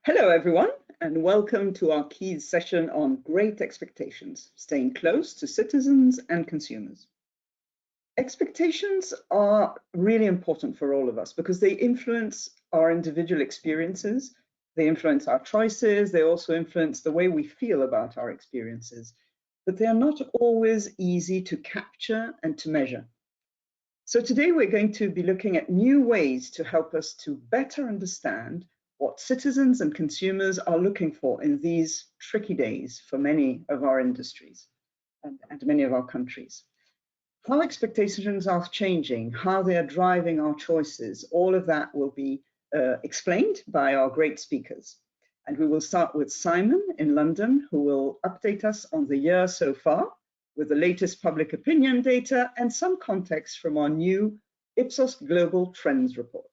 Hello, everyone, and welcome to our key session on Great Expectations, staying close to citizens and consumers. Expectations are really important for all of us because they influence our individual experiences, they influence our choices, they also influence the way we feel about our experiences, but they are not always easy to capture and to measure. So today we're going to be looking at new ways to help us to better understand what citizens and consumers are looking for in these tricky days for many of our industries and many of our countries. How expectations are changing, how they are driving our choices, all of that will be explained by our great speakers. And we will start with Simon in London, who will update us on the year so far with the latest public opinion data and some context from our new Ipsos Global Trends report.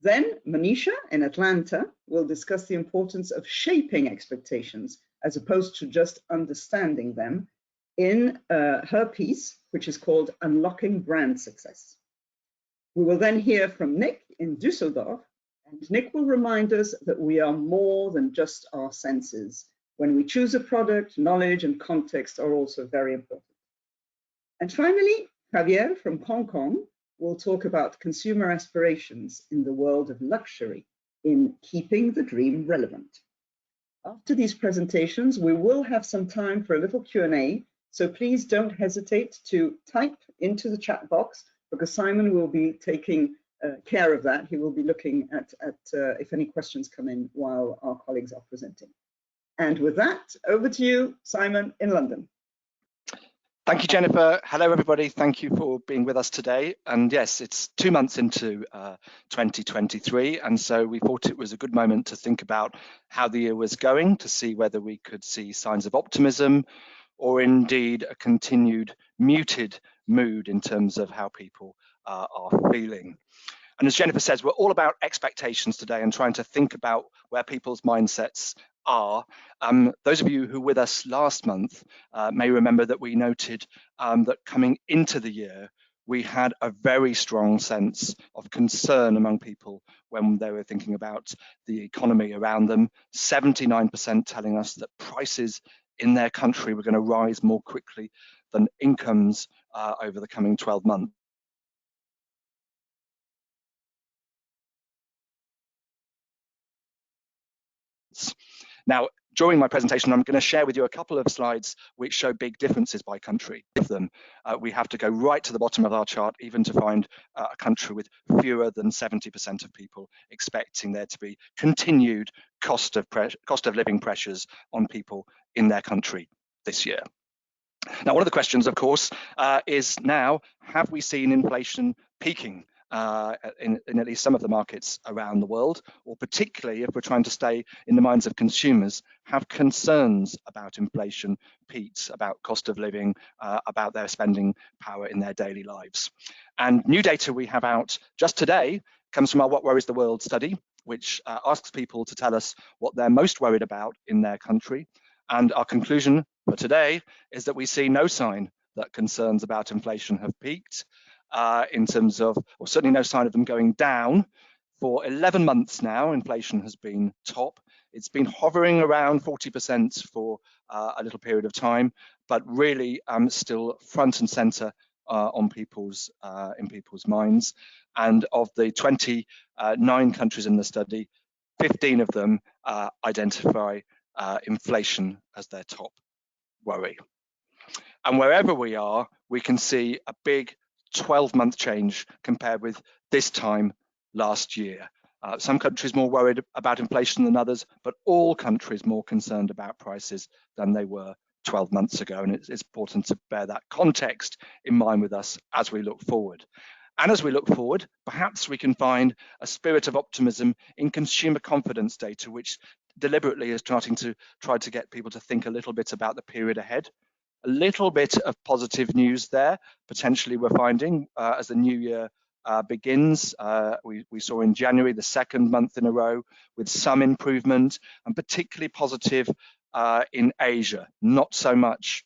Then Manisha in Atlanta will discuss the importance of shaping expectations as opposed to just understanding them in her piece, which is called Unlocking Brand Success. We will then hear from Nick in Düsseldorf, and Nick will remind us that we are more than just our senses. When we choose a product, knowledge and context are also very important. And finally, Javier from Hong Kong will talk about consumer aspirations in the world of luxury in keeping the dream relevant. After these presentations, we will have some time for a little Q&A, so please don't hesitate to type into the chat box because Simon will be taking care of that. He will be looking at if any questions come in while our colleagues are presenting. And with that, over to you, Simon in London. Thank you, Jennifer. Hello, everybody. Thank you for being with us today. And yes, it's 2 months into 2023. And so we thought it was a good moment to think about how the year was going, to see whether we could see signs of optimism or indeed a continued muted mood in terms of how people are feeling. And as Jennifer says, we're all about expectations today and trying to think about where people's mindsets are. Those of you who were with us last month may remember that we noted that coming into the year, we had a very strong sense of concern among people when they were thinking about the economy around them. 79% telling us that prices in their country were going to rise more quickly than incomes over the coming 12 months. Now, during my presentation, I'm going to share with you a couple of slides which show big differences by country. Of them, we have to go right to the bottom of our chart, even to find a country with fewer than 70% of people expecting there to be continued cost of living pressures on people in their country this year. Now, one of the questions, of course, is now, have we seen inflation peaking in at least some of the markets around the world, or particularly if we're trying to stay in the minds of consumers, have concerns about inflation peaked, about cost of living, about their spending power in their daily lives. And new data we have out just today comes from our What Worries the World study, which asks people to tell us what they're most worried about in their country. And our conclusion for today is that we see no sign that concerns about inflation have peaked. In terms of, or certainly no sign of them going down. For 11 months now, inflation has been top. It's been hovering around 40% for a little period of time, but really still front and center in people's minds. And of the 29 countries in the study, 15 of them identify inflation as their top worry. And wherever we are, we can see a big 12-month change compared with this time last year. Some countries more worried about inflation than others, but all countries more concerned about prices than they were 12 months ago. And it's important to bear that context in mind with us as we look forward. And as we look forward, perhaps we can find a spirit of optimism in consumer confidence data, which deliberately is starting to try to get people to think a little bit about the period ahead. A little bit of positive news there, potentially we're finding as the new year begins. We saw in January the second month in a row with some improvement, and particularly positive in Asia, not so much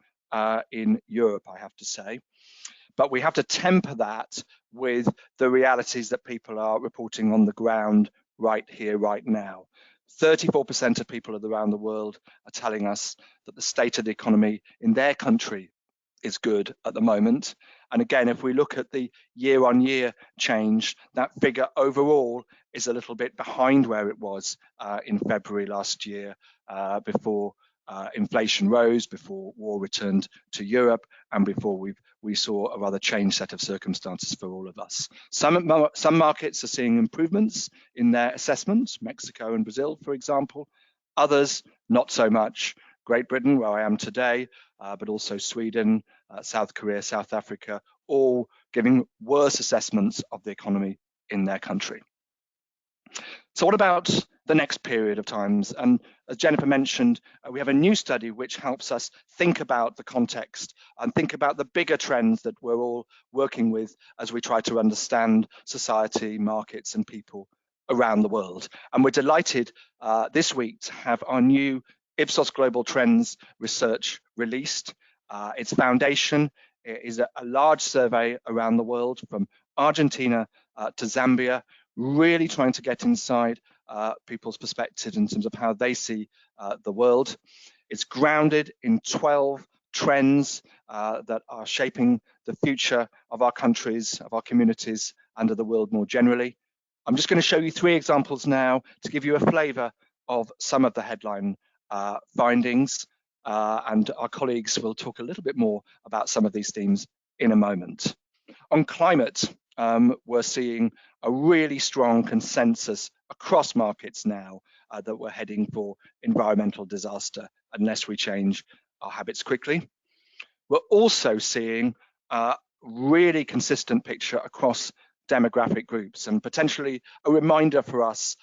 in Europe, I have to say. But we have to temper that with the realities that people are reporting on the ground right here, right now. 34% of people around the world are telling us that the state of the economy in their country is good at the moment. And again, if we look at the year-on-year change, that figure overall is a little bit behind where it was in February last year, before inflation rose, before war returned to Europe, and before we saw a rather changed set of circumstances for all of us. Some markets are seeing improvements in their assessments, Mexico and Brazil, for example. Others, not so much. Great Britain, where I am today, but also Sweden, South Korea, South Africa, all giving worse assessments of the economy in their country. So what about the next period of times? And as Jennifer mentioned, we have a new study which helps us think about the context and think about the bigger trends that we're all working with as we try to understand society, markets, and people around the world. And we're delighted this week to have our new Ipsos Global Trends research released. Its foundation is a large survey around the world from Argentina to Zambia, really trying to get inside people's perspectives in terms of how they see the world. It's grounded in 12 trends that are shaping the future of our countries, of our communities, and of the world more generally. I'm just going to show you 3 examples now to give you a flavour of some of the headline findings, and our colleagues will talk a little bit more about some of these themes in a moment. On climate, we're seeing a really strong consensus across markets now that we're heading for environmental disaster unless we change our habits quickly. We're also seeing a really consistent picture across demographic groups, and potentially a reminder for us,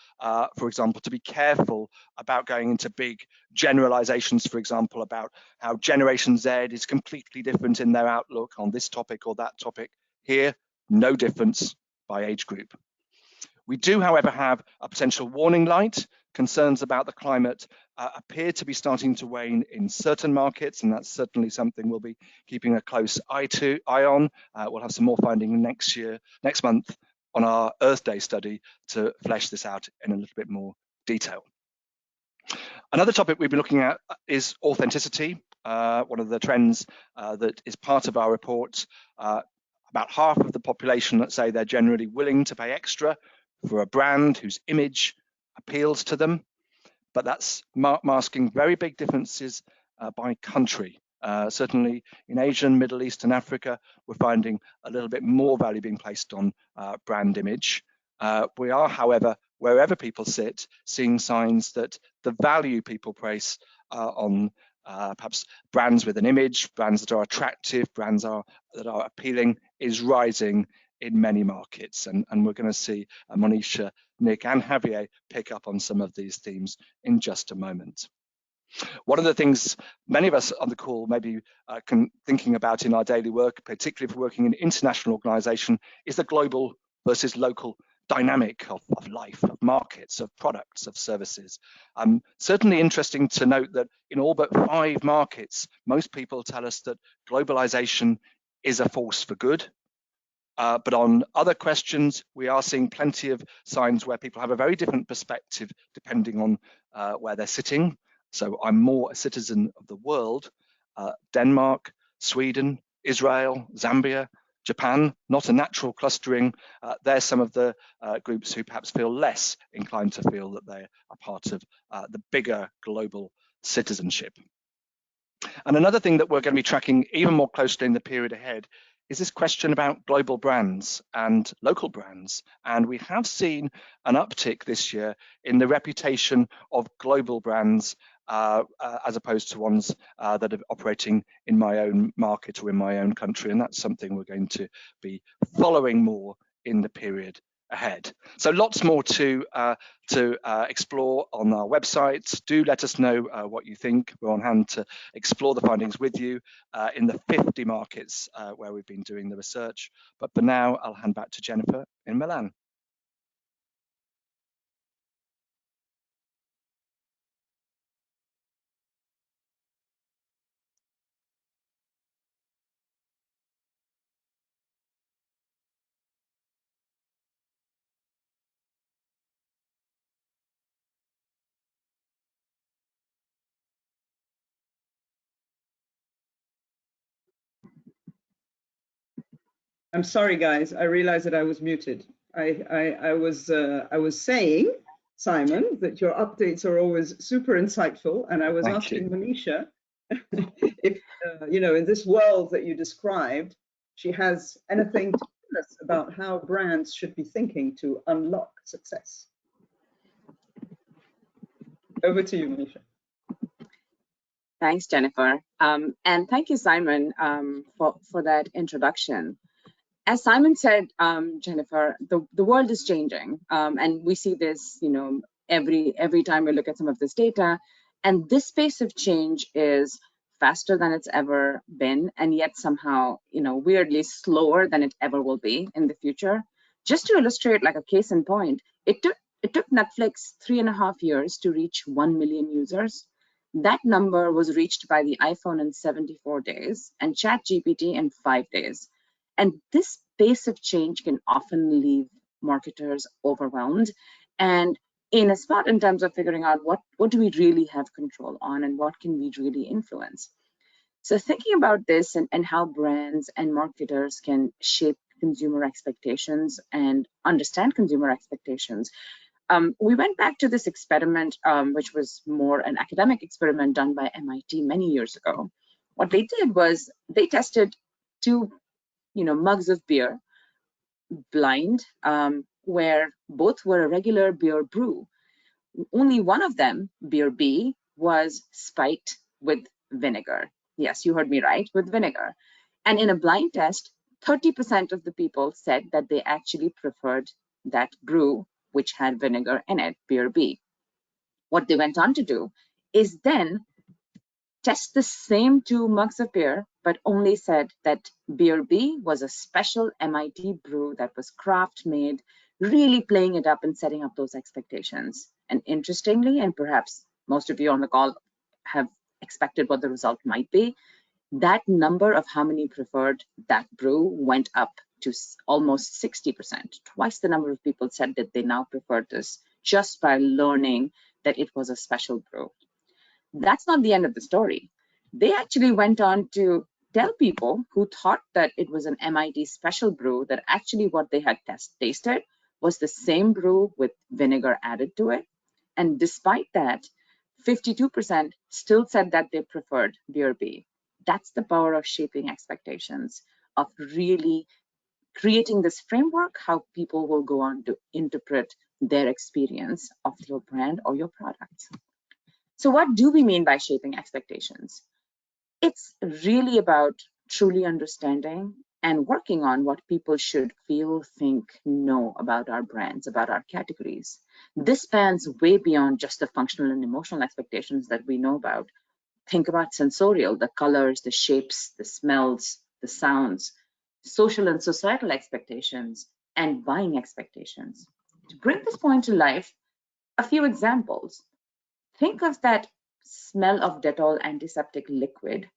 for example, to be careful about going into big generalizations, for example, about how Generation Z is completely different in their outlook on this topic or that topic. Here, no difference by age group. We do, however, have a potential warning light. Concerns about the climate appear to be starting to wane in certain markets, and that's certainly something we'll be keeping a close eye on. We'll have some more finding next month on our Earth Day study to flesh this out in a little bit more detail. Another topic we've been looking at is authenticity. One of the trends that is part of our report. About half of the population that say they're generally willing to pay extra for a brand whose image appeals to them, but that's masking very big differences by country. Certainly in Asia, Middle East and Africa, we're finding a little bit more value being placed on brand image. We are, however, wherever people sit, seeing signs that the value people place on perhaps brands with an image, brands that are attractive, brands that are appealing, is rising in many markets. And we're going to see Monisha, Nick and Javier pick up on some of these themes in just a moment. One of the things many of us on the call may be thinking about in our daily work, particularly if we're working in an international organisation, is the global versus local dynamic of life, of markets, of products, of services. Certainly interesting to note that in all but 5 markets, most people tell us that globalization is a force for good. But on other questions, we are seeing plenty of signs where people have a very different perspective depending on where they're sitting. So I'm more a citizen of the world. Denmark, Sweden, Israel, Zambia, Japan, not a natural clustering. They're some of the groups who perhaps feel less inclined to feel that they are part of the bigger global citizenship. And another thing that we're going to be tracking even more closely in the period ahead is this question about global brands and local brands. And we have seen an uptick this year in the reputation of global brands as opposed to ones that are operating in my own market or in my own country. And that's something we're going to be following more in the period ahead. So lots more to explore on our website. Do let us know what you think. We're on hand to explore the findings with you in the 50 markets where we've been doing the research. But for now, I'll hand back to Jennifer in Milan. I'm sorry, guys. I realized that I was muted. I was saying, Simon, that your updates are always super insightful, and I was Thank you. asking Manisha if you know, in this world that you described, she has anything to tell us about how brands should be thinking to unlock success. Over to you, Manisha. Thanks, Jennifer. And thank you, Simon, for that introduction. As Simon said, Jennifer, the world is changing, and we see this, you know, every time we look at some of this data. And this pace of change is faster than it's ever been, and yet somehow, you know, weirdly slower than it ever will be in the future. Just to illustrate, like a case in point, it took Netflix 3.5 years to reach 1 million users. That number was reached by the iPhone in 74 days and ChatGPT in 5 days. And this pace of change can often leave marketers overwhelmed and in a spot in terms of figuring out what do we really have control on and what can we really influence. So thinking about this and how brands and marketers can shape consumer expectations and understand consumer expectations, we went back to this experiment, which was more an academic experiment done by MIT many years ago. What they did was they tested two mugs of beer, blind, where both were a regular beer brew. Only one of them, beer B, was spiked with vinegar. Yes, you heard me right, with vinegar. And in a blind test, 30% of the people said that they actually preferred that brew which had vinegar in it, beer B. What they went on to do is then test the same 2 mugs of beer, but only said that beer B was a special MIT brew that was craft made, really playing it up and setting up those expectations. And interestingly, and perhaps most of you on the call have expected what the result might be, that number of how many preferred that brew went up to almost 60%. Twice the number of people said that they now preferred this just by learning that it was a special brew. That's not the end of the story. They actually went on to tell people who thought that it was an MIT special brew that actually what they had tasted was the same brew with vinegar added to it. And despite that, 52% still said that they preferred beer B. That's the power of shaping expectations, of really creating this framework, how people will go on to interpret their experience of your brand or your products. So what do we mean by shaping expectations? It's really about truly understanding and working on what people should feel, think, know about our brands, about our categories. This spans way beyond just the functional and emotional expectations that we know about. Think about sensorial, the colors, the shapes, the smells, the sounds, social and societal expectations, and buying expectations. To bring this point to life, a few examples. Think of that smell of Dettol antiseptic liquid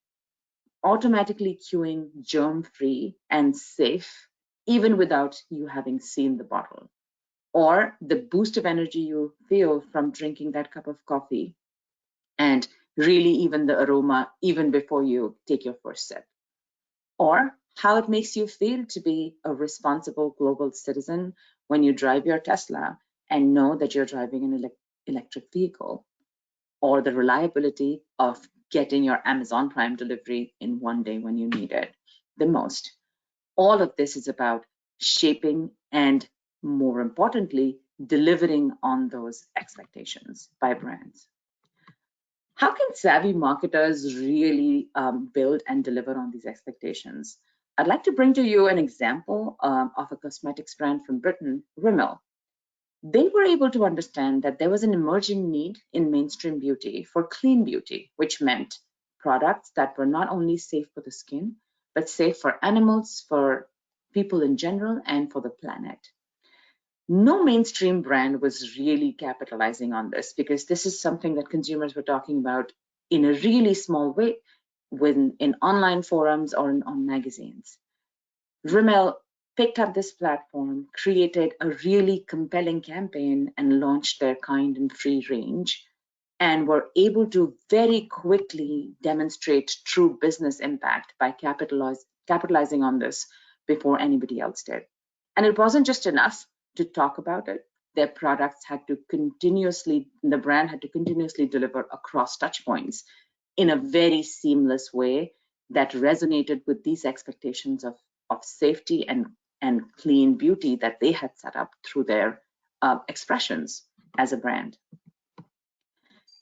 automatically cueing germ-free and safe, even without you having seen the bottle. Or the boost of energy you feel from drinking that cup of coffee, and really even the aroma even before you take your first sip. Or how it makes you feel to be a responsible global citizen when you drive your Tesla and know that you're driving an electric vehicle. Or the reliability of getting your Amazon Prime delivery in one day when you need it the most. All of this is about shaping and, more importantly, delivering on those expectations by brands. How can savvy marketers really build and deliver on these expectations? I'd like to bring to you an example of a cosmetics brand from Britain, Rimmel. They were able to understand that there was an emerging need in mainstream beauty for clean beauty, which meant products that were not only safe for the skin, but safe for animals, for people in general, and for the planet. No mainstream brand was really capitalizing on this because this is something that consumers were talking about in a really small way in online forums or on magazines. Rimmel picked up this platform, created a really compelling campaign, and launched their Kind and Free range, and were able to very quickly demonstrate true business impact by capitalizing on this before anybody else did. And it wasn't just enough to talk about it. Their products had to continuously, the brand had to continuously deliver across touch points in a very seamless way that resonated with these expectations of safety and clean beauty that they had set up through their expressions as a brand.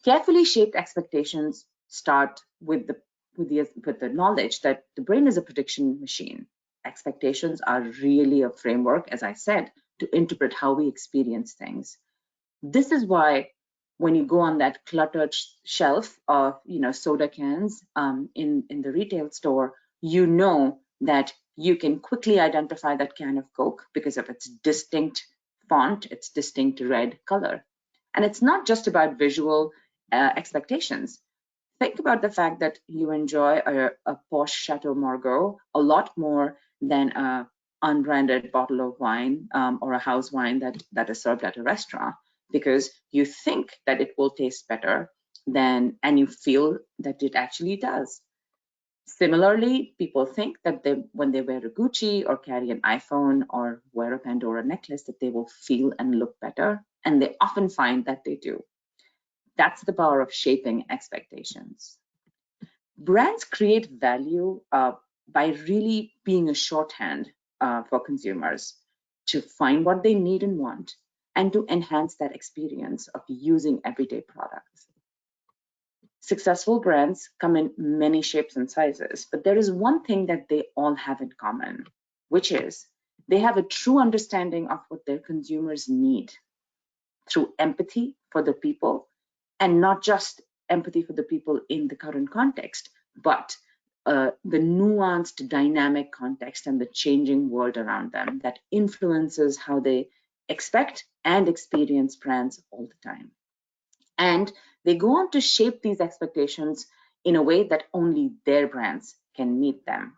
Carefully shaped expectations start with the knowledge that the brain is a prediction machine. Expectations are really a framework, as I said, to interpret how we experience things. This is why when you go on that cluttered shelf of soda cans in the retail store, you know that you can quickly identify that can of Coke because of its distinct font, its distinct red color. And it's not just about visual expectations. Think about the fact that you enjoy a posh Chateau Margaux a lot more than a unbranded bottle of wine or a house wine that is served at a restaurant, because you think that it will taste better and you feel that it actually does. Similarly, people think that when they wear a Gucci or carry an iPhone or wear a Pandora necklace, that they will feel and look better, and they often find that they do. That's the power of shaping expectations. Brands create value by really being a shorthand for consumers to find what they need and want, and to enhance that experience of using everyday products. Successful brands come in many shapes and sizes, but there is one thing that they all have in common, which is they have a true understanding of what their consumers need through empathy for the people, and not just empathy for the people in the current context, but the nuanced dynamic context and the changing world around them that influences how they expect and experience brands all the time. And they go on to shape these expectations in a way that only their brands can meet them.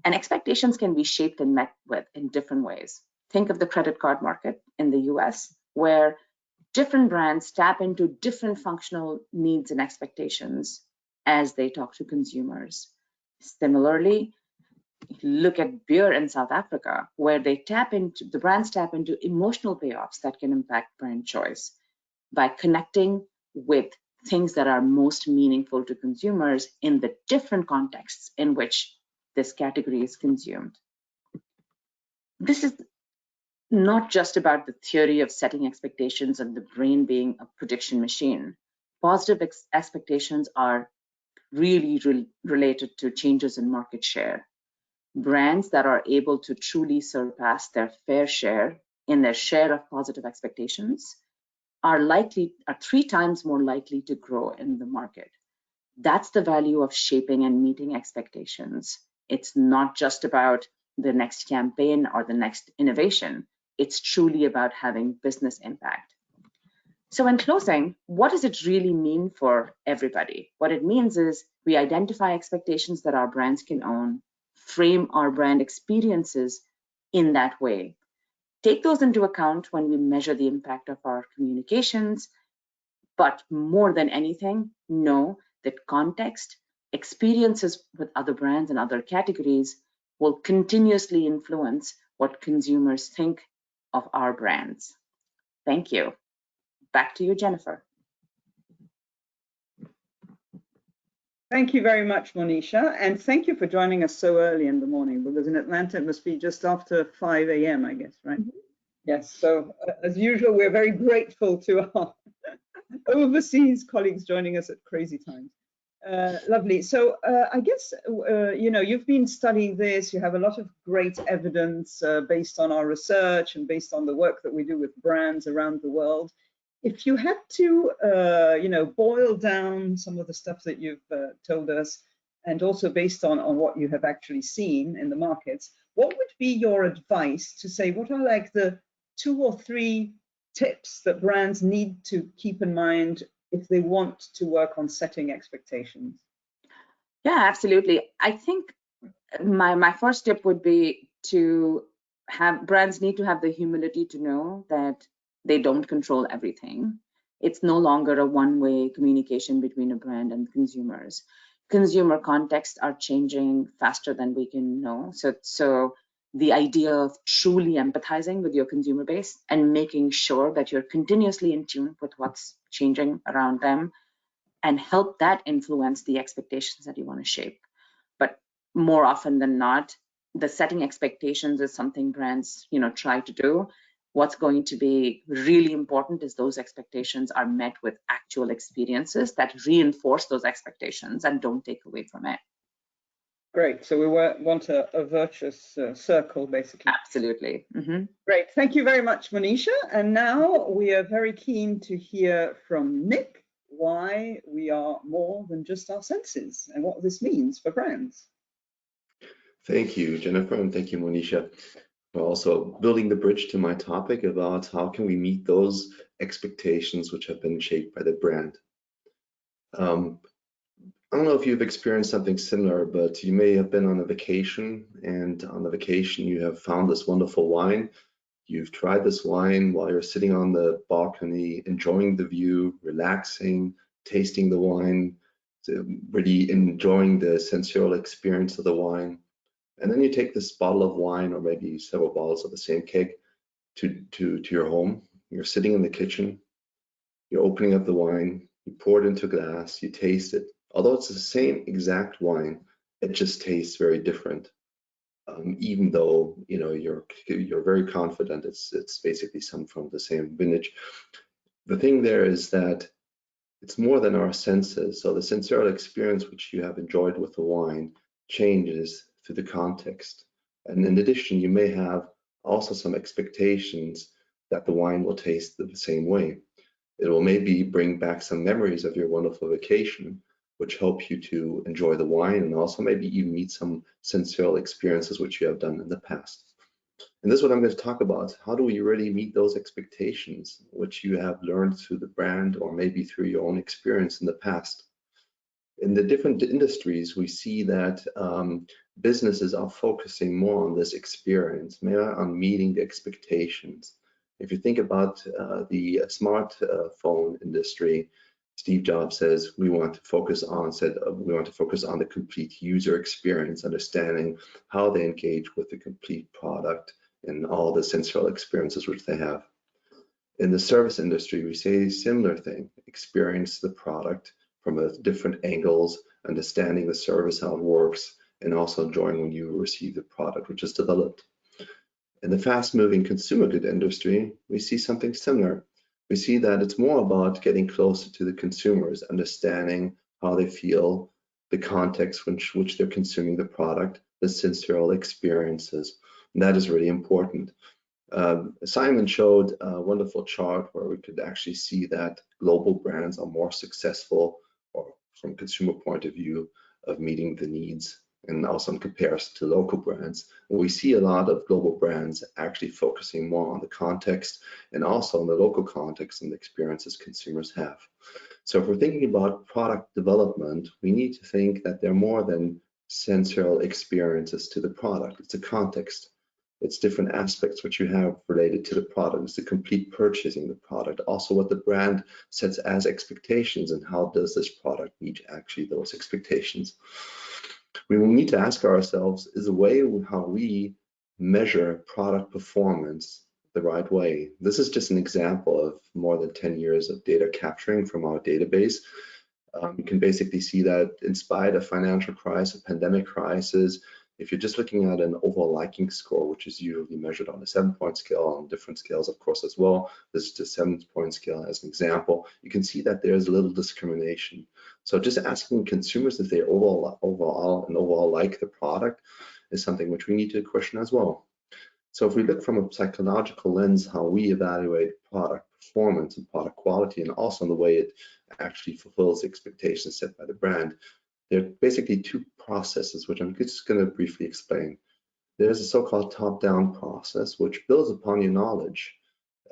And expectations can be shaped and met with in different ways. Think of the credit card market in the US, where different brands tap into different functional needs and expectations as they talk to consumers. Similarly, look at beer in South Africa, where the brands tap into emotional payoffs that can impact brand choice by connecting with things that are most meaningful to consumers in the different contexts in which this category is consumed. This is not just about the theory of setting expectations and the brain being a prediction machine. Positive expectations are really related to changes in market share. Brands that are able to truly surpass their fair share in their share of positive expectations are 3 times more likely to grow in the market. That's the value of shaping and meeting expectations. It's not just about the next campaign or the next innovation. It's truly about having business impact. So in closing, what does it really mean for everybody? What it means is we identify expectations that our brands can own, frame our brand experiences in that way, take those into account when we measure the impact of our communications, but more than anything, know that context, experiences with other brands and other categories will continuously influence what consumers think of our brands. Thank you. Back to you, Jennifer. Thank you very much, Monisha, and thank you for joining us so early in the morning, because in Atlanta it must be just after 5 a.m., I guess, right? Mm-hmm. Yes, so as usual, we're very grateful to our overseas colleagues joining us at crazy times. Lovely. So I guess, you've been studying this, you have a lot of great evidence based on our research and based on the work that we do with brands around the world. If you had to, boil down some of the stuff that you've told us, and also based on what you have actually seen in the markets, what would be your advice to say, what are like the 2 or 3 tips that brands need to keep in mind if they want to work on setting expectations? Yeah, absolutely. I think my first tip would be to have brands need to have the humility to know that they don't control everything. It's no longer a one-way communication between a brand and consumers. consumer contexts are changing faster than we can know. So the idea of truly empathizing with your consumer base and making sure that you're continuously in tune with what's changing around them and help that influence the expectations that you want to shape. But more often than not, the setting expectations is something brands, try to do. What's going to be really important is those expectations are met with actual experiences that reinforce those expectations and don't take away from it. Great. So we want a virtuous circle, basically. Absolutely. Mm-hmm. Great. Thank you very much, Monisha. And now we are very keen to hear from Nick why we are more than just our senses and what this means for brands. Thank you, Jennifer, and thank you, Monisha, for also building the bridge to my topic about how can we meet those expectations which have been shaped by the brand. I don't know if you've experienced something similar, but you may have been on a vacation, and on the vacation you have found this wonderful wine. You've tried this wine while you're sitting on the balcony, enjoying the view, relaxing, tasting the wine, really enjoying the sensorial experience of the wine. And then you take this bottle of wine, or maybe several bottles of the same keg, to your home. You're sitting in the kitchen, you're opening up the wine, you pour it into a glass, you taste it. Although it's the same exact wine, it just tastes very different. Even though you're very confident it's basically some from the same vintage. The thing there is that it's more than our senses. So the sensorial experience which you have enjoyed with the wine changes through the context. And in addition, you may have also some expectations that the wine will taste the same way. It will maybe bring back some memories of your wonderful vacation, which help you to enjoy the wine and also maybe even meet some sensorial experiences which you have done in the past. And this is what I'm going to talk about. How do we really meet those expectations which you have learned through the brand or maybe through your own experience in the past? In the different industries, we see that businesses are focusing more on this experience, more on meeting the expectations. If you think about the smartphone industry, Steve Jobs says we want to focus on the complete user experience, understanding how they engage with the complete product and all the sensorial experiences which they have. In the service industry, we say a similar thing: experience the product from different angles, understanding the service, how it works, and also enjoying when you receive the product which is developed. In the fast-moving consumer good industry, we see something similar. We see that it's more about getting closer to the consumers, understanding how they feel, the context which they're consuming the product, the sensorial experiences. And that is really important. Simon showed a wonderful chart where we could actually see that global brands are more successful, or from consumer point of view, of meeting the needs, and also in comparison to local brands. And we see a lot of global brands actually focusing more on the context and also on the local context and the experiences consumers have. So if we're thinking about product development, we need to think that they're more than sensorial experiences to the product. It's a context. It's different aspects which you have related to the product. It's the complete purchasing the product, also what the brand sets as expectations and how does this product meet actually those expectations. We will need to ask ourselves, is the way how we measure product performance the right way? This is just an example of more than 10 years of data capturing from our database. You can basically see that in spite of financial crisis, pandemic crisis, if you're just looking at an overall liking score, which is usually measured on a 7-point scale, on different scales, of course, as well, this is just a 7-point scale as an example, you can see that there's little discrimination. So just asking consumers if they overall like the product is something which we need to question as well. So if we look from a psychological lens, how we evaluate product performance and product quality, and also in the way it actually fulfills expectations set by the brand, there are basically two processes, which I'm just going to briefly explain. There's a so-called top-down process, which builds upon your knowledge,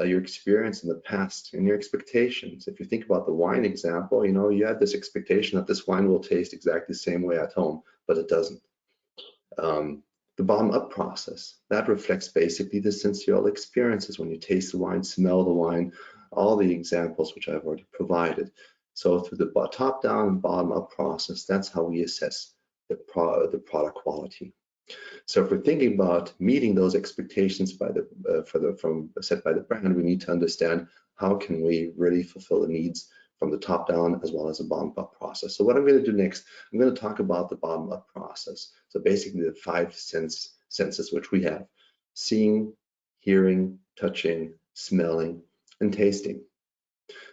your experience in the past, and your expectations. If you think about the wine example, you had this expectation that this wine will taste exactly the same way at home, but it doesn't. The bottom-up process, that reflects basically the sensorial experiences when you taste the wine, smell the wine, all the examples which I've already provided. So through the top-down and bottom-up process, that's how we assess the product quality. So if we're thinking about meeting those expectations by set by the brand, we need to understand how can we really fulfill the needs from the top down as well as the bottom up process. So what I'm going to do next, I'm going to talk about the bottom up process. So basically the 5 senses which we have: seeing, hearing, touching, smelling, and tasting.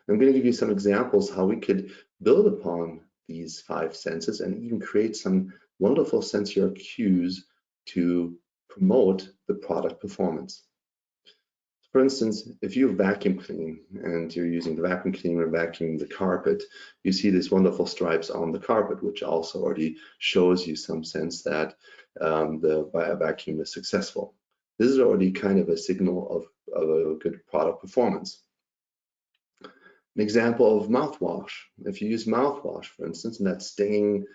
I'm going to give you some examples how we could build upon these 5 senses and even create some wonderful sensory cues to promote the product performance. For instance, if you vacuum clean and you're using the vacuum cleaner vacuuming the carpet, you see these wonderful stripes on the carpet, which also already shows you some sense that the vacuum is successful. This is already kind of a signal of a good product performance. An example of mouthwash. If you use mouthwash, for instance, and that stinging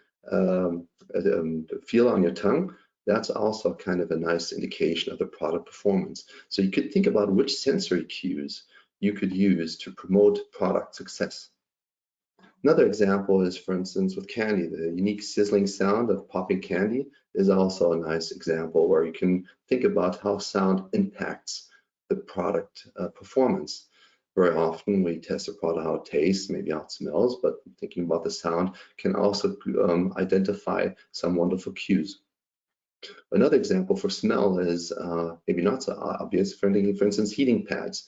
feel on your tongue, that's also kind of a nice indication of the product performance. So you could think about which sensory cues you could use to promote product success. Another example is, for instance, with candy. The unique sizzling sound of popping candy is also a nice example where you can think about how sound impacts the product performance. Very often we test a product how it tastes, maybe how it smells, but thinking about the sound can also identify some wonderful cues. Another example for smell is maybe not so obvious. For instance, heating pads.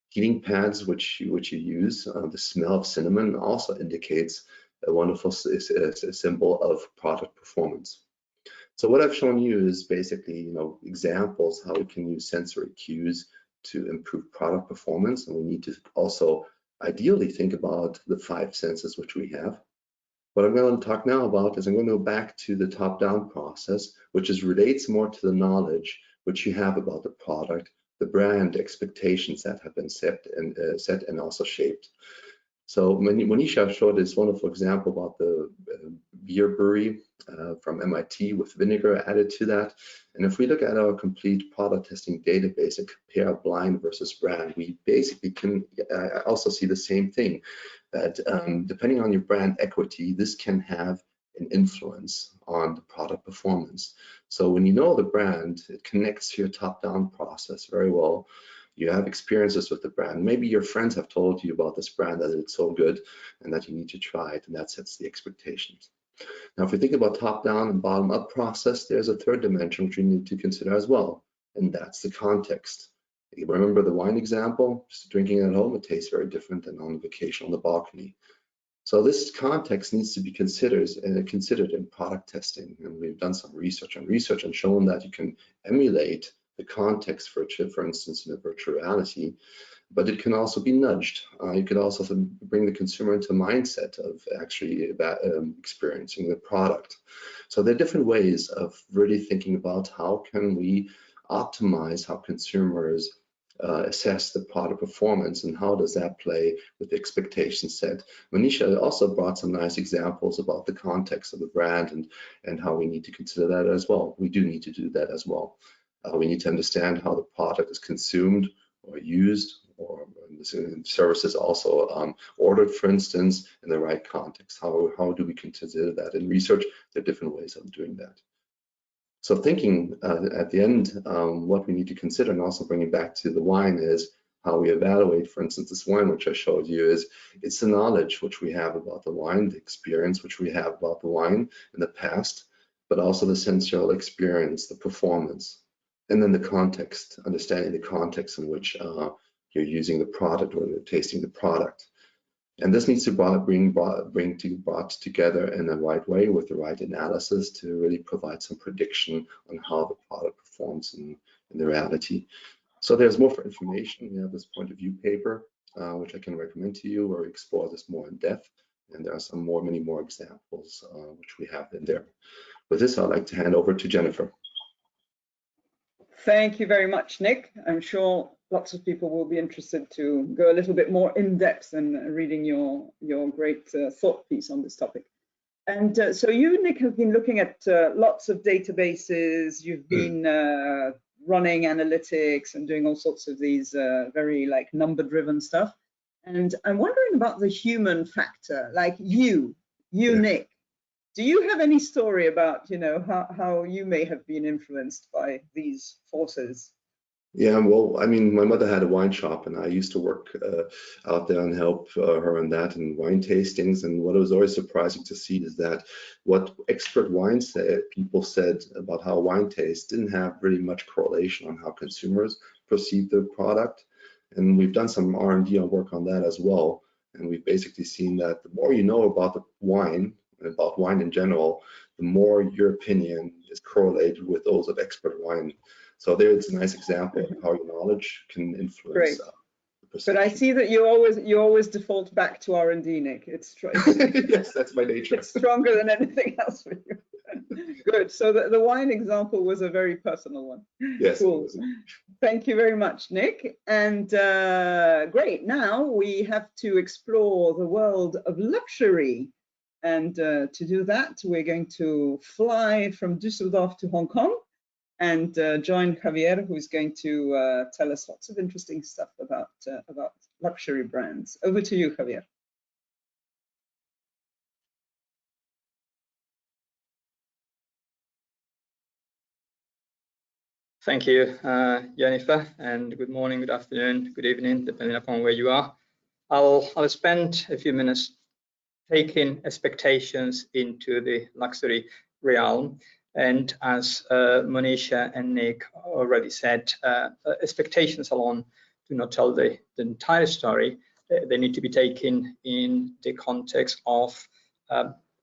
Heating pads which you use, the smell of cinnamon also indicates a wonderful symbol of product performance. So what I've shown you is basically, examples how we can use sensory cues to improve product performance, and we need to also ideally think about the 5 senses which we have. What I'm going to talk now about is I'm going to go back to the top-down process, which relates more to the knowledge which you have about the product, the brand expectations that have been set and also shaped. So Monisha showed this wonderful example about the beer brewery from MIT with vinegar added to that. And if we look at our complete product testing database and compare blind versus brand, we basically can also see the same thing, that depending on your brand equity, this can have an influence on the product performance. So when you know the brand, it connects to your top-down process very well. You have experiences with the brand. Maybe your friends have told you about this brand, that it's so good and that you need to try it, and that sets the expectations. Now, if we think about top-down and bottom-up process, there's a third dimension which we need to consider as well, and that's the context. You remember the wine example? Just drinking at home, it tastes very different than on vacation on the balcony. So this context needs to be considered in product testing, and we've done some research and shown that you can emulate the context for instance, in a virtual reality, but it can also be nudged. You could also bring the consumer into a mindset of actually experiencing the product. So there are different ways of really thinking about how can we optimize how consumers assess the product performance, and how does that play with the expectation set. Monisha also brought some nice examples about the context of the brand and how we need to consider that as well. We do need to do that as well. We need to understand how the product is consumed or used, or services also ordered, for instance, in the right context. How do we consider that in research? There are different ways of doing that. So thinking at the end, what we need to consider, and also bringing back to the wine, is how we evaluate, for instance, this wine which I showed you. It's the knowledge which we have about the wine, the experience which we have about the wine in the past, but also the sensorial experience, the performance. And then the context, understanding the context in which you're using the product or you're tasting the product. And this needs to be brought together in the right way with the right analysis to really provide some prediction on how the product performs in the reality. So there's more for information. We have this point of view paper, which I can recommend to you, where we explore this more in depth. And there are many more examples which we have in there. With this, I'd like to hand over to Jennifer. Thank you very much, Nick. I'm sure lots of people will be interested to go a little bit more in depth in reading your great thought piece on this topic. And so you, Nick, have been looking at lots of databases. You've been running analytics and doing all sorts of these very number-driven stuff. And I'm wondering about the human factor, like you, Nick. Do you have any story about, how you may have been influenced by these forces? Yeah, well, I mean, my mother had a wine shop, and I used to work out there and help her on that and wine tastings. And what was always surprising to see is that what expert people said about how wine tastes didn't have really much correlation on how consumers perceive the product. And we've done some R&D work on that as well. And we've basically seen that the more you know about the wine, about wine in general, the more your opinion is correlated with those of expert wine. So there's a nice example of how your knowledge can influence the perception. But I see that you always default back to R&D, Nick. It's yes, that's my nature. It's stronger than anything else for you. Good. So the wine example was a very personal one. Yes. Cool. Thank you very much, Nick. And great. Now we have to explore the world of luxury. And to do that, we're going to fly from Düsseldorf to Hong Kong and join Javier, who's going to tell us lots of interesting stuff about luxury brands. Over to you, Javier. Thank you, Jennifer, and good morning, good afternoon, good evening, depending upon where you are. I'll spend a few minutes taking expectations into the luxury realm. And as Monisha and Nick already said, expectations alone do not tell the entire story. They need to be taken in the context of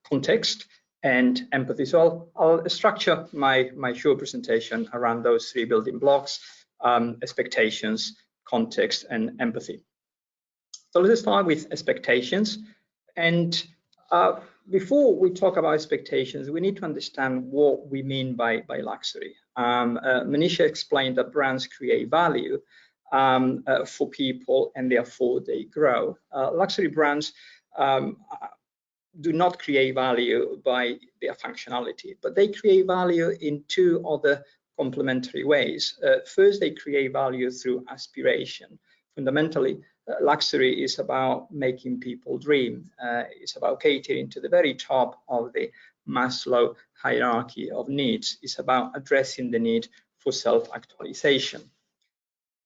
context and empathy. So I'll structure my short presentation around those three building blocks: expectations, context, and empathy. So let's start with expectations. And before we talk about expectations, we need to understand what we mean by luxury. Monisha explained that brands create value for people, and therefore they grow. Luxury brands do not create value by their functionality, but they create value in two other complementary ways. First, they create value through aspiration. Fundamentally, luxury is about making people dream. It's about catering to the very top of the Maslow hierarchy of needs. It's about addressing the need for self-actualization.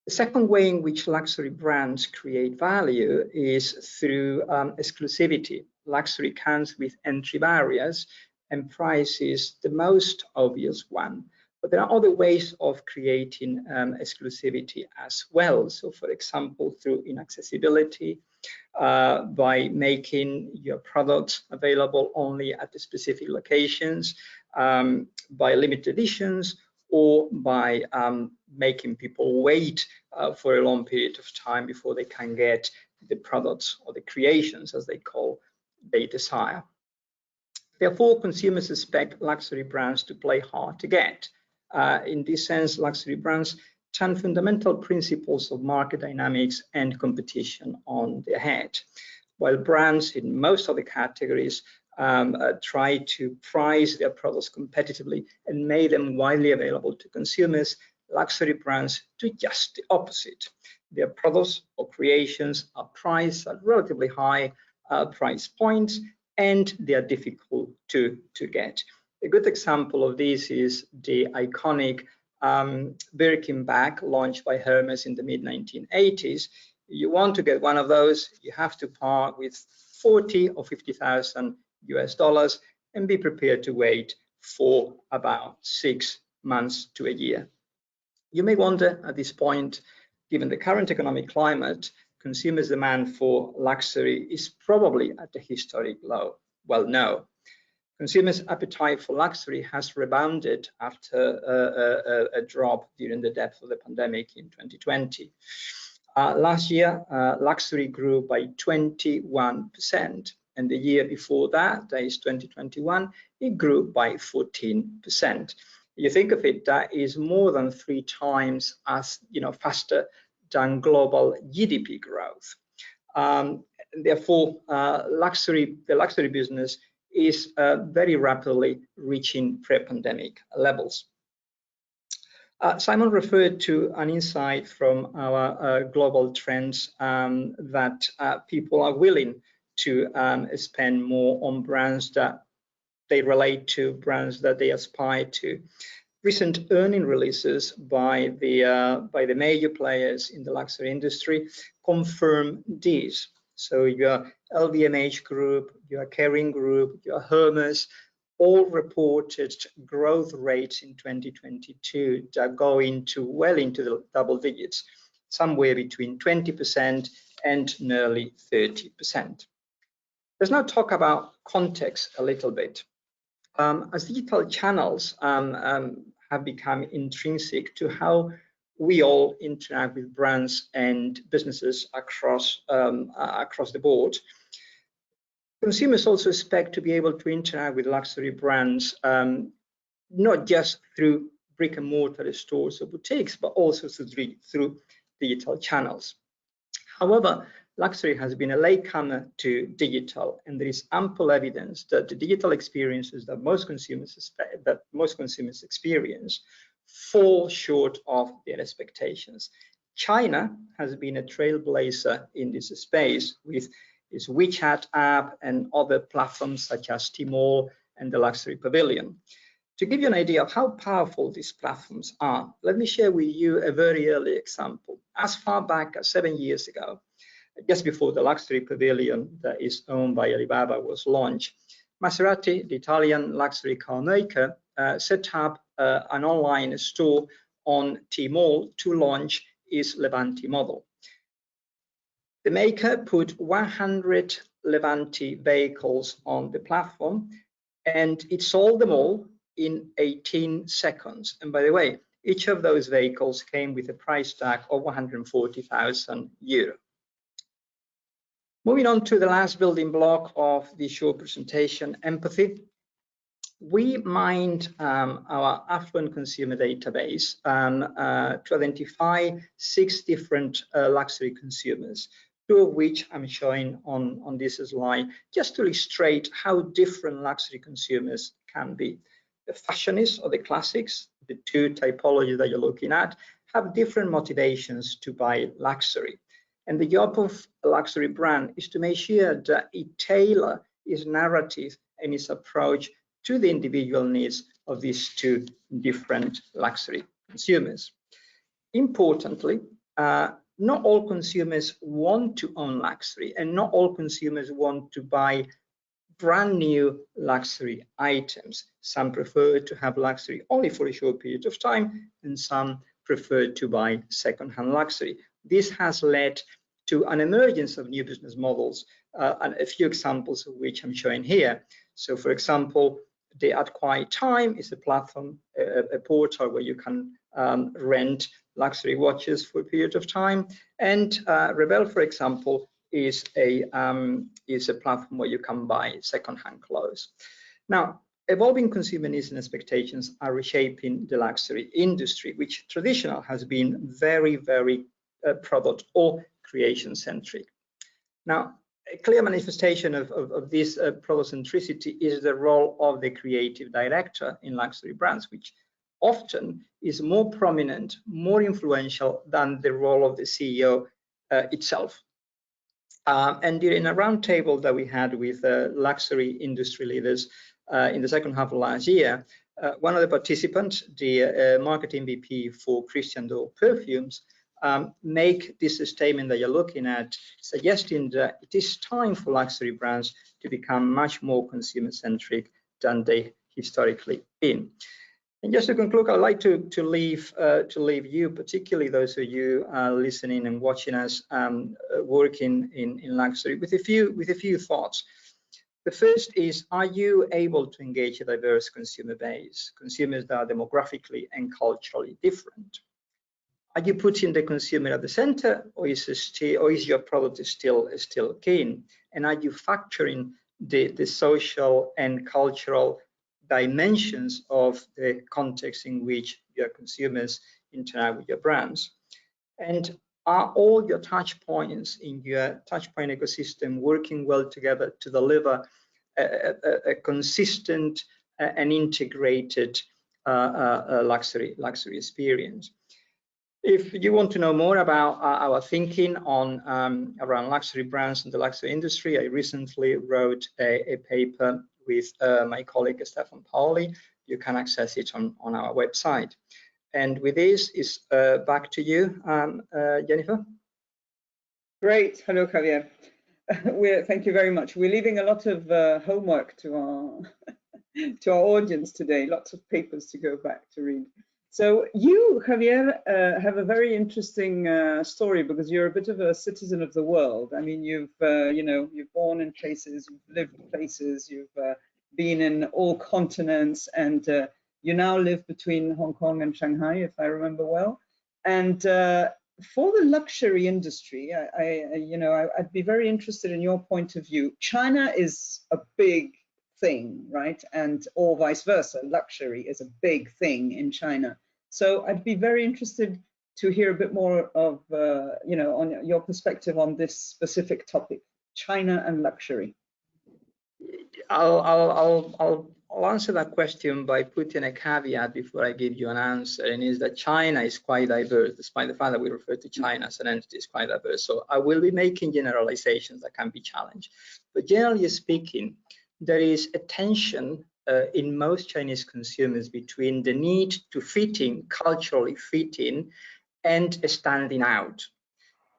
The second way in which luxury brands create value is through exclusivity. Luxury comes with entry barriers, and price is the most obvious one. But there are other ways of creating exclusivity as well. So, for example, through inaccessibility, by making your products available only at the specific locations, by limited editions, or by making people wait for a long period of time before they can get the products or the creations, as they call, they desire. Therefore, consumers expect luxury brands to play hard to get. In this sense, luxury brands turn fundamental principles of market dynamics and competition on their head. While brands in most of the categories try to price their products competitively and make them widely available to consumers, luxury brands do just the opposite. Their products or creations are priced at relatively high price points, and they are difficult to get. A good example of this is the iconic Birkin bag launched by Hermes in the mid-1980s. You want to get one of those, you have to part with 40 or 50,000 US dollars and be prepared to wait for about 6 months to a year. You may wonder at this point, given the current economic climate, consumers' demand for luxury is probably at a historic low. Well, no. Consumers' appetite for luxury has rebounded after a drop during the depth of the pandemic in 2020. Last year, luxury grew by 21%, and the year before that, that is 2021, it grew by 14%. You think of it, that is more than 3 times as faster than global GDP growth. Therefore, the luxury business is very rapidly reaching pre-pandemic levels. Simon referred to an insight from our global trends that people are willing to spend more on brands that they relate to, brands that they aspire to. Recent earning releases by the major players in the luxury industry confirm this. So your LVMH group, your Kering group, your Hermes, all reported growth rates in 2022 that go into well into the double digits, somewhere between 20% and nearly 30%. Let's now talk about context a little bit. As digital channels have become intrinsic to how we all interact with brands and businesses across the board, consumers also expect to be able to interact with luxury brands, not just through brick and mortar stores or boutiques, but also through digital channels. However, luxury has been a latecomer to digital, and there is ample evidence that the digital experiences that most consumers experience fall short of their expectations. China has been a trailblazer in this space with its WeChat app and other platforms such as Tmall and the Luxury Pavilion. To give you an idea of how powerful these platforms are, let me share with you a very early example. As far back as 7 years ago, just before the Luxury Pavilion that is owned by Alibaba was launched, Maserati, the Italian luxury car maker, set up an online store on Tmall to launch its Levante model. The maker put 100 Levante vehicles on the platform, and it sold them all in 18 seconds. And by the way, each of those vehicles came with a price tag of 140,000 euro. Moving on to the last building block of the short presentation, empathy. We mined our affluent consumer database to identify 6 different luxury consumers, 2 of which I'm showing on this slide, just to illustrate how different luxury consumers can be. The fashionists or the classics, the 2 typologies that you're looking at, have different motivations to buy luxury. And the job of a luxury brand is to make sure that it tailors its narrative and its approach to the individual needs of these 2 different luxury consumers. Importantly, not all consumers want to own luxury, and not all consumers want to buy brand new luxury items. Some prefer to have luxury only for a short period of time, and some prefer to buy second-hand luxury. This has led to an emergence of new business models, and a few examples of which I'm showing here. So, for example, the At Quiet Time is a platform, a portal where you can rent luxury watches for a period of time, and Rebel, for example, is a platform where you can buy second-hand clothes. Now, evolving consumer needs and expectations are reshaping the luxury industry, which traditionally has been very, very product or creation-centric. Now, a clear manifestation of this product centricity is the role of the creative director in luxury brands, which often is more prominent, more influential than the role of the CEO itself. And during a roundtable that we had with luxury industry leaders in the second half of last year, one of the participants, the marketing VP for Christian Dior perfumes, make this statement that you're looking at, suggesting that it is time for luxury brands to become much more consumer-centric than they historically been. And just to conclude, I'd like to leave you, particularly those of you listening and watching us working in luxury, with a few thoughts. The first is, are you able to engage a diverse consumer base, consumers that are demographically and culturally different? Are you putting the consumer at the center, or is your product still keen? And are you factoring the social and cultural dimensions of the context in which your consumers interact with your brands? And are all your touch points in your touch point ecosystem working well together to deliver a consistent and integrated luxury experience. If you want to know more about our thinking on around luxury brands and the luxury industry, I recently wrote a paper with my colleague Stefan Pauli. You can access it on our website. And with this, is back to you, Jennifer. Great. Hello, Javier. Thank you very much. We're leaving a lot of homework to our audience today. Lots of papers to go back to read. So you, Javier, have a very interesting story because you're a bit of a citizen of the world. I mean, you've born in places, you've lived in places, you've been in all continents, and you now live between Hong Kong and Shanghai, if I remember well. And for the luxury industry, I'd be very interested in your point of view. China is a big thing, right? And or vice versa, luxury is a big thing in China. So I'd be very interested to hear a bit more of, on your perspective on this specific topic, China and luxury. I'll answer that question by putting a caveat before I give you an answer, and is that China is quite diverse, despite the fact that we refer to China as an entity is quite diverse. So I will be making generalizations that can be challenged. But generally speaking, there is a tension in most Chinese consumers between the need to fit in, culturally fit in, and standing out.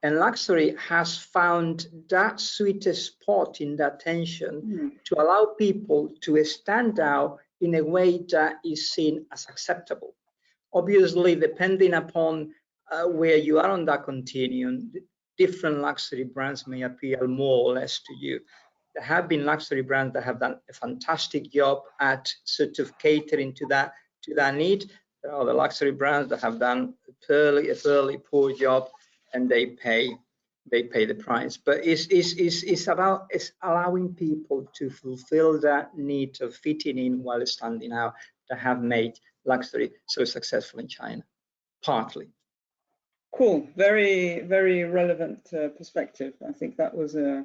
And luxury has found that sweet spot in that tension to allow people to stand out in a way that is seen as acceptable. Obviously, depending upon where you are on that continuum, different luxury brands may appeal more or less to you. There have been luxury brands that have done a fantastic job at sort of catering to that need. There are the luxury brands that have done a fairly poor job, and they pay the price. But it's about allowing people to fulfill that need of fitting in while standing out that have made luxury so successful in China, partly. Cool, very, very relevant perspective. I think that was a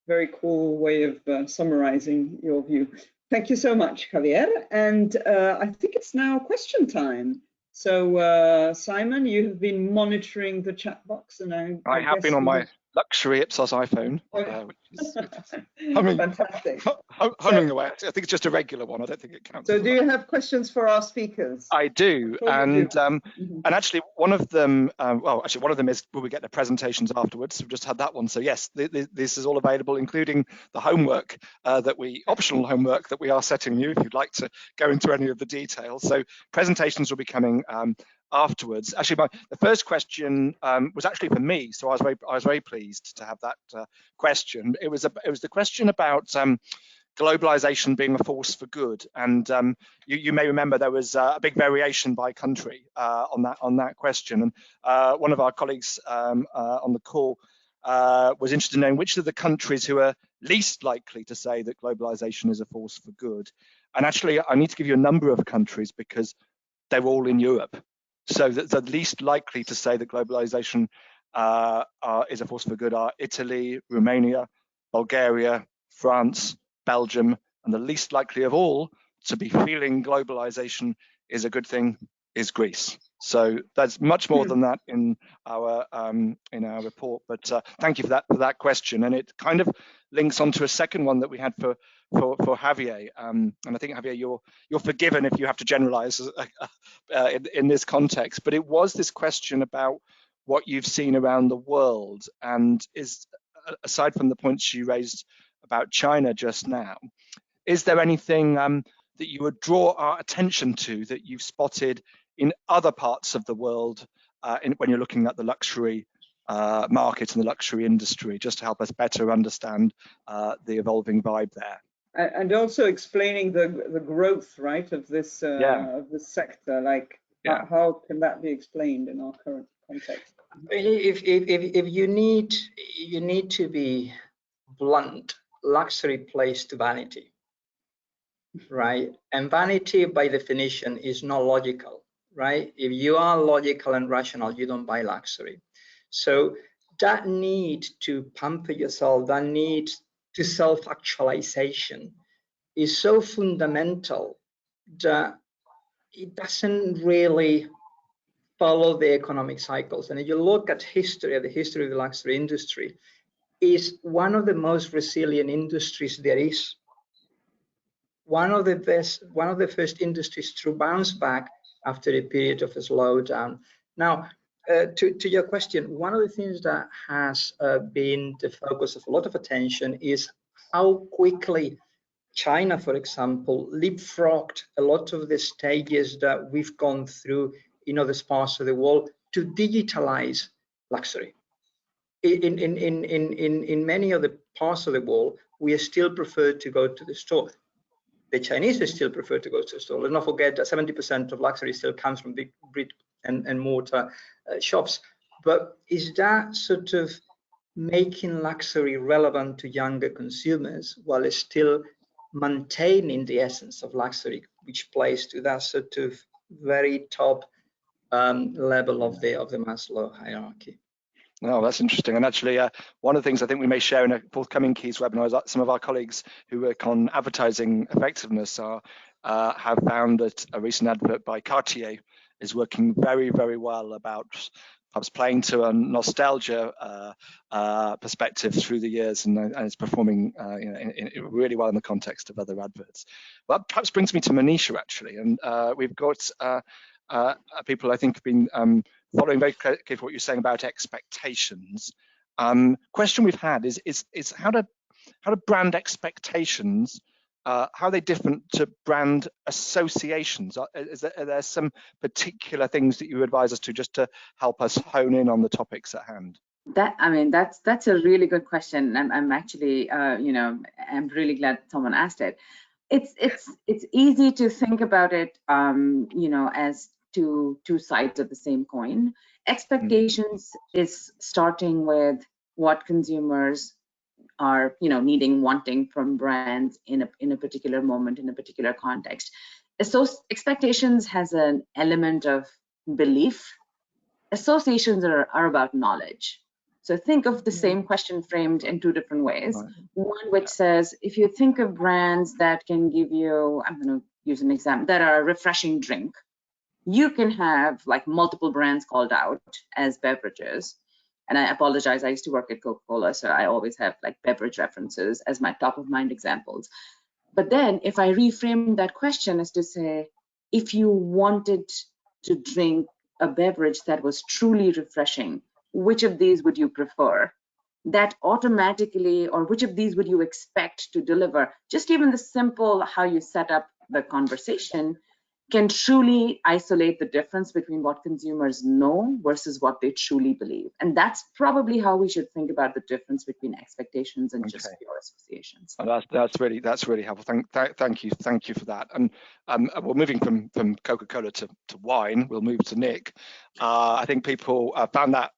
very cool way of summarizing your view. Thank you so much, Javier. And I think it's now question time. So Simon, you have been monitoring the chat box, and I have been on my luxury Ipsos iPhone, which is humming, fantastic. Humming away. I think it's just a regular one. I don't think it counts. So do you have questions for our speakers? I do, and actually one of them, one of them is, will we get the presentations afterwards? We've just had that one. So yes, this is all available, including the homework optional homework that we are setting you if you'd like to go into any of the details. So presentations will be coming afterwards. Actually, the first question was actually for me, so I was very pleased to have that question. It was the question about globalization being a force for good, and you may remember there was a big variation by country on that question. And one of our colleagues on the call was interested in knowing which of the countries who are least likely to say that globalization is a force for good. And actually, I need to give you a number of countries because they're all in Europe. So the least likely to say that globalization is a force for good are Italy, Romania, Bulgaria, France, Belgium, and the least likely of all to be feeling globalization is a good thing is Greece. So there's much more than that in our report. But thank you for that question, and it kind of links onto a second one that we had for Javier. And I think, Javier, you're forgiven if you have to generalize in this context. But it was this question about what you've seen around the world, and is, aside from the points you raised about China just now, is there anything that you would draw our attention to that you've spotted in other parts of the world when you're looking at the luxury market and the luxury industry, just to help us better understand the evolving vibe there? And also explaining the growth, right, of this of this sector. Like, how can that be explained in our current context? If you need to be blunt, luxury plays to vanity, right? And vanity, by definition, is not logical, right? If you are logical and rational, you don't buy luxury. So that need to pamper yourself, that need to self-actualization is so fundamental that it doesn't really follow the economic cycles. And if you look at the history of the luxury industry, is one of the most resilient industries there is. One of the first industries to bounce back after a period of a slowdown. Now, to your question, one of the things that has been the focus of a lot of attention is how quickly China, for example, leapfrogged a lot of the stages that we've gone through in other parts of the world to digitalize luxury. In many other parts of the world, we still prefer to go to the store. The Chinese still prefer to go to the store. Let's not forget that 70% of luxury still comes from big brick and mortar shops. But is that sort of making luxury relevant to younger consumers while it's still maintaining the essence of luxury, which plays to that sort of very top level of the Maslow hierarchy? Oh, that's interesting. And actually, one of the things I think we may share in a forthcoming Keys webinar is that some of our colleagues who work on advertising effectiveness have found that a recent advert by Cartier is working very, very well about perhaps playing to a nostalgia perspective through the years, and it's performing really well in the context of other adverts. Well, that perhaps brings me to Manisha, actually, and we've got people I think have been following very carefully what you're saying about expectations. Question we've had is how do brand expectations, how are they different to brand associations? Are there some particular things that you advise us to just to help us hone in on the topics at hand? That's a really good question. I'm actually, I'm really glad someone asked it. It's easy to think about it, as two sides of the same coin. Expectations is starting with what consumers are, needing, wanting from brands in a particular moment, in a particular context. So expectations has an element of belief. Associations are about knowledge. So think of the same question framed in two different ways. Right. One which says, if you think of brands that can give you, I'm going to use an example, that are a refreshing drink, you can have like multiple brands called out as beverages. And I apologize, I used to work at Coca-Cola, so I always have like beverage references as my top of mind examples. But then if I reframe that question as to say, if you wanted to drink a beverage that was truly refreshing, which of these would you prefer? That automatically, or which of these would you expect to deliver? Just even the simple how you set up the conversation can truly isolate the difference between what consumers know versus what they truly believe. And that's probably how we should think about the difference between expectations and just pure associations. Oh, that's really helpful. Thank you for that. And well, moving from Coca-Cola to wine, we'll move to Nick. I think people found that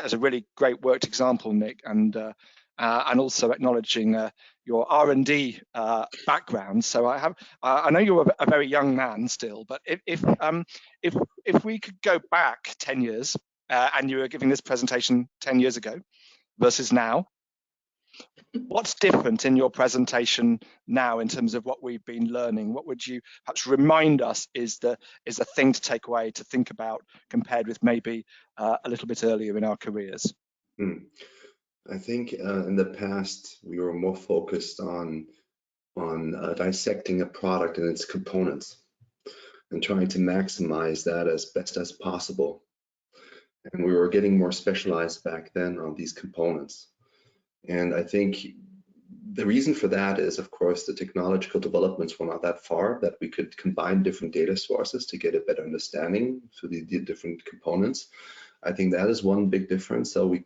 is a really great worked example, Nick, and also acknowledging your R&D background. So I know you're a very young man still, but if we could go back 10 years and you were giving this presentation 10 years ago versus now, what's different in your presentation now in terms of what we've been learning? What would you perhaps remind us is the thing to take away, to think about, compared with maybe a little bit earlier in our careers? I think in the past we were more focused on dissecting a product and its components and trying to maximize that as best as possible. And we were getting more specialized back then on these components. And I think the reason for that is, of course, the technological developments were not that far that we could combine different data sources to get a better understanding for the different components. I think that is one big difference. So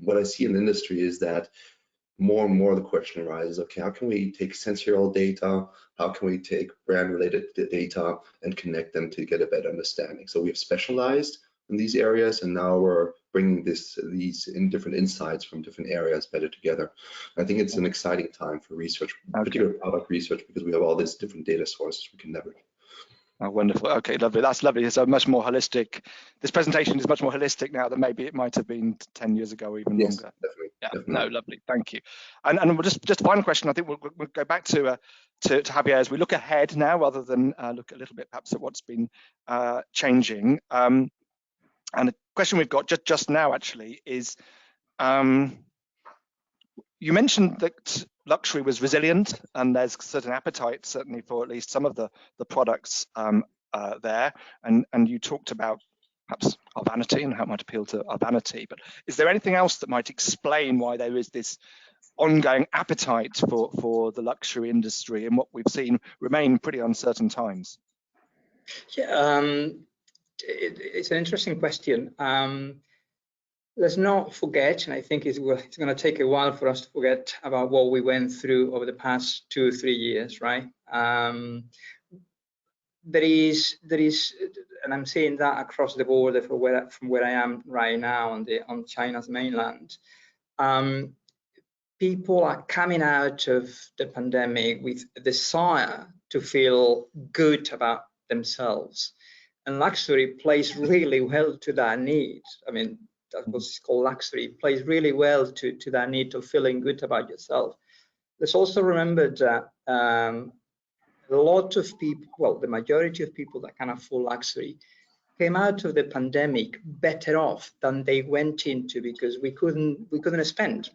what I see in the industry is that more and more the question arises, okay, how can we take sensorial data? How can we take brand-related data and connect them to get a better understanding? So we've specialized in these areas, and now we're bringing these in different insights from different areas better together. I think it's an exciting time for research, particular product research, because we have all these different data sources we can leverage. Oh, wonderful. Okay, lovely. That's lovely. It's a much more holistic. This presentation is much more holistic now than maybe it might have been 10 years ago or even Yes, longer. definitely. Yeah. Definitely. No, lovely. Thank you. And we'll just a final question. I think we'll go back to Javier as we look ahead now, rather than look a little bit perhaps at what's been changing. And the question we've got just now actually is. You mentioned that luxury was resilient, and there's certain appetite, certainly for at least some of the products there. And you talked about perhaps our vanity and how it might appeal to our vanity. But is there anything else that might explain why there is this ongoing appetite for the luxury industry and what we've seen remain pretty uncertain times? Yeah, it's an interesting question. Let's not forget, and I think it's going to take a while for us to forget about what we went through over the past 2 or 3 years, right? There is, and I'm seeing that across the border from where I am right now on China's mainland. People are coming out of the pandemic with a desire to feel good about themselves, and luxury plays really well to that need. I mean, that's what's called luxury, plays really well to that need of feeling good about yourself. Let's also remember that a lot of people, well, the majority of people that can afford luxury came out of the pandemic better off than they went into, because we couldn't spend,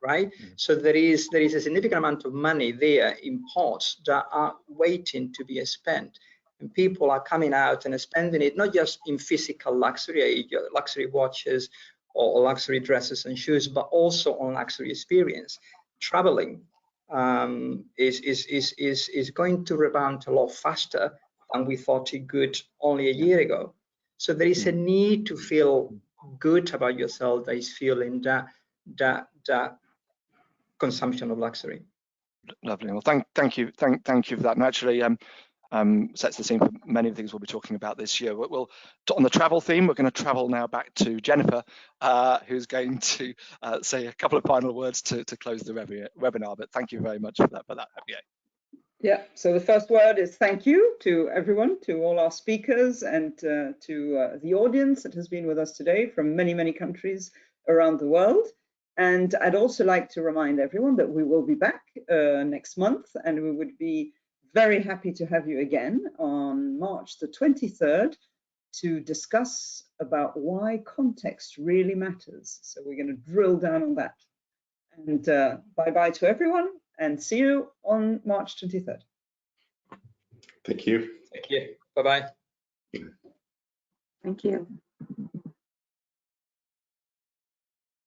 right? So there is a significant amount of money there in pots that are waiting to be spent. And people are coming out and spending it, not just in physical luxury, luxury watches or luxury dresses and shoes, but also on luxury experience. Traveling is going to rebound a lot faster than we thought it could only a year ago. So there is a need to feel good about yourself that is feeling that consumption of luxury. Lovely. Well, thank you for that. And actually, sets the scene for many of the things we'll be talking about this year. We'll on the travel theme, we're going to travel now back to Jennifer, who's going to say a couple of final words to close the webinar. But thank you very much for that, Javier. Yeah, so the first word is thank you to everyone, to all our speakers, and to the audience that has been with us today from many, many countries around the world. And I'd also like to remind everyone that we will be back next month, and we would be very happy to have you again on March the 23rd to discuss about why context really matters. So we're going to drill down on that. And bye-bye to everyone, and see you on March 23rd. Thank you. Thank you. Bye-bye. Thank you.